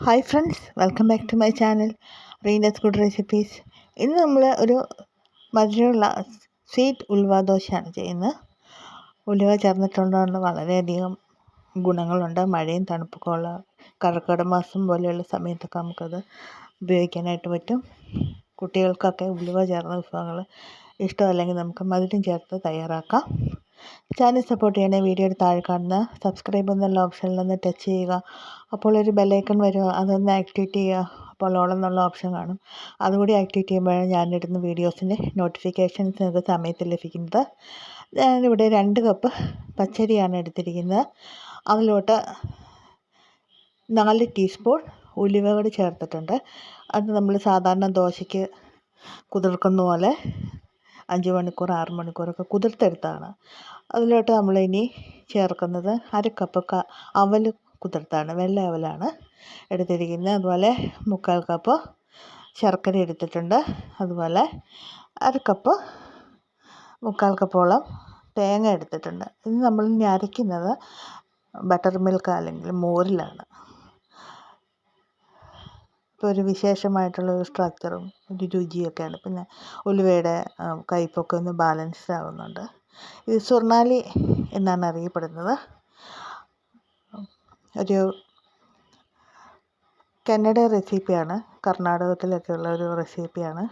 Hi friends, welcome back to my channel Reena's good recipes. ഇന്ന് നമ്മൾ ഒരു മധുരമുള്ള സ്വീറ്റ് ഉലുവ ദോശയാണ് ചെയ്യുന്നത്. ഉലുവ ചേർന്നിട്ടുള്ളതുകൊണ്ട് വളരെയധികം ഗുണങ്ങളുണ്ട്. മഴയും തണുപ്പൊക്കെ ഉള്ള കർക്കിടക മാസം പോലെയുള്ള സമയത്തൊക്കെ നമുക്കത് ഉപയോഗിക്കാനായിട്ട് പറ്റും. കുട്ടികൾക്കൊക്കെ ഉലുവ ചേർന്ന വിഭവങ്ങൾ ഇഷ്ടമല്ലെങ്കിൽ നമുക്ക് മധുരം ചേർത്ത് തയ്യാറാക്കാം. ചാനൽ സപ്പോർട്ട് ചെയ്യണേ. വീഡിയോയുടെ താഴെ കാണുന്ന സബ്സ്ക്രൈബ് എന്നുള്ള ഓപ്ഷനിലൊന്ന് ടച്ച് ചെയ്യുക. അപ്പോൾ ഒരു ബെല്ലൈക്കൺ വരും, അതൊന്ന് ആക്ടിവേറ്റ് ചെയ്യുക. അപ്പോൾ ഓൾ എന്നുള്ള ഓപ്ഷൻ കാണും, അതുകൂടി ആക്ടിവേറ്റ് ചെയ്യുമ്പോഴാണ് ഞാനിടുന്ന വീഡിയോസിൻ്റെ നോട്ടിഫിക്കേഷൻസ് നിങ്ങൾക്ക് സമയത്ത് ലഭിക്കുന്നത്. ഞാനിവിടെ 2 കപ്പ് പച്ചരിയാണ് എടുത്തിരിക്കുന്നത്. അതിലോട്ട് 4 ടീസ്പൂൺ ഉലുവ കൂടി ചേർത്തിട്ടുണ്ട്. അത് നമ്മൾ സാധാരണ ദോശയ്ക്ക് കുതിർക്കുന്ന പോലെ 5 മണിക്കൂർ 6 മണിക്കൂറൊക്കെ കുതിർത്തെടുത്താണ്. അതിലോട്ട് നമ്മളിനി ചേർക്കുന്നത് 1/2 കപ്പ് അവൽ കുതിർത്താണ്, വെള്ള അവലാണ് എടുത്തിരിക്കുന്നത്. അതുപോലെ 3/4 കപ്പ് ശർക്കര എടുത്തിട്ടുണ്ട്. അതുപോലെ 1/2 കപ്പ് 3/4 കപ്പോളം തേങ്ങ എടുത്തിട്ടുണ്ട്. ഇത് നമ്മൾ ഇനി അരയ്ക്കുന്നത് ബട്ടർ മിൽക്ക് അല്ലെങ്കിൽ മോരിലാണ്. ഇപ്പോൾ ഒരു വിശേഷമായിട്ടുള്ള ഒരു സ്ട്രക്ചറും ഒരു രുചിയൊക്കെയാണ്. പിന്നെ ഉലുവയുടെ കയ്പ്പൊക്കെ ഒന്ന് ബാലൻസ് ആവുന്നുണ്ട്. ഇത് സ്വർണ്ണാലി എന്നാണ് അറിയപ്പെടുന്നത്. ഒരു കന്നഡ റെസിപ്പിയാണ്, കർണാടകത്തിലൊക്കെയുള്ള ഒരു റെസിപ്പിയാണ്.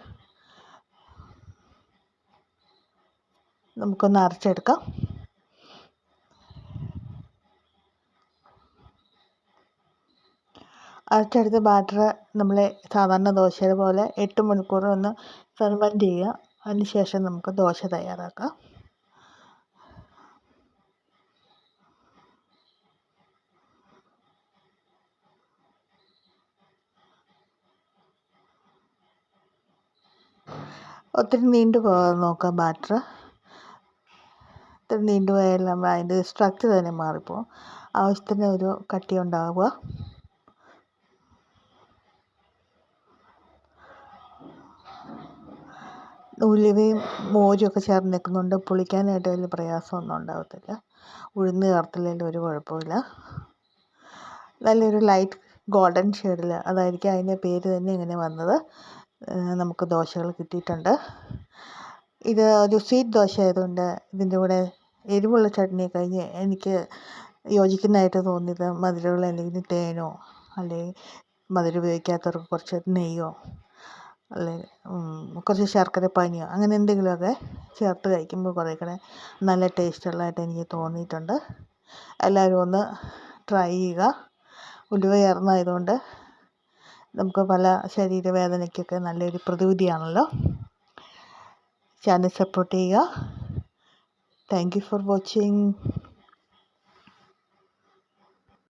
നമുക്കൊന്ന് അരച്ചെടുക്കാം. അരച്ചെടുത്ത ബാറ്റർ നമ്മൾ സാധാരണ ദോശയുടെ പോലെ 8 മണിക്കൂർ ഒന്ന് ഫെർമെൻറ്റ് ചെയ്യുക. അതിനുശേഷം നമുക്ക് ദോശ തയ്യാറാക്കാം. ഒത്തിരി നീണ്ടു പോകാൻ നോക്കുക. ബാറ്റർ ഒത്തിരി നീണ്ടു പോയാൽ അതിൻ്റെ സ്ട്രക്ചർ തന്നെ മാറിപ്പോകും. ആവശ്യത്തിന് ഒരു കട്ടി ഉണ്ടാവുക. ഉലുവയും മോരുമൊക്കെ ചേർന്ന് നിൽക്കുന്നുണ്ട്. പുളിക്കാനായിട്ട് വലിയ പ്രയാസമൊന്നും ഉണ്ടാകത്തില്ല. ഉഴുന്ന് ചേർത്തില്ലെങ്കിലും ഒരു കുഴപ്പമില്ല. നല്ലൊരു ലൈറ്റ് ഗോൾഡൻ ഷെയ്ഡിൽ, അതായിരിക്കും അതിൻ്റെ പേര് തന്നെ ഇങ്ങനെ വന്നത്, നമുക്ക് ദോശകൾ കിട്ടിയിട്ടുണ്ട്. ഇത് ഒരു സ്വീറ്റ് ദോശ ആയതുകൊണ്ട് ഇതിൻ്റെ കൂടെ എരിവുള്ള ചട്നി കഴിഞ്ഞ് എനിക്ക് യോജിക്കുന്നതായിട്ട് തോന്നിയത് മധുരമുള്ള അല്ലെങ്കിൽ തേനോ, അല്ലെങ്കിൽ മധുരം ഉപയോഗിക്കാത്തവർക്ക് കുറച്ച് നെയ്യോ, അല്ലെങ്കിൽ കുറച്ച് ശർക്കര പാനിയോ, അങ്ങനെ എന്തെങ്കിലുമൊക്കെ ചേർത്ത് കഴിക്കുമ്പോൾ കുറേ കൂടെ നല്ല ടേസ്റ്റുള്ളതായിട്ട് എനിക്ക് തോന്നിയിട്ടുണ്ട്. എല്ലാവരും ഒന്ന് ട്രൈ ചെയ്യുക. ഉലുവ ചേർന്നതായതുകൊണ്ട് നമുക്ക് പല ശരീരവേദനയ്ക്കൊക്കെ നല്ലൊരു പ്രതിവിധിയാണല്ലോ. ചാനൽ സപ്പോർട്ട് ചെയ്യുക. Thank you for watching.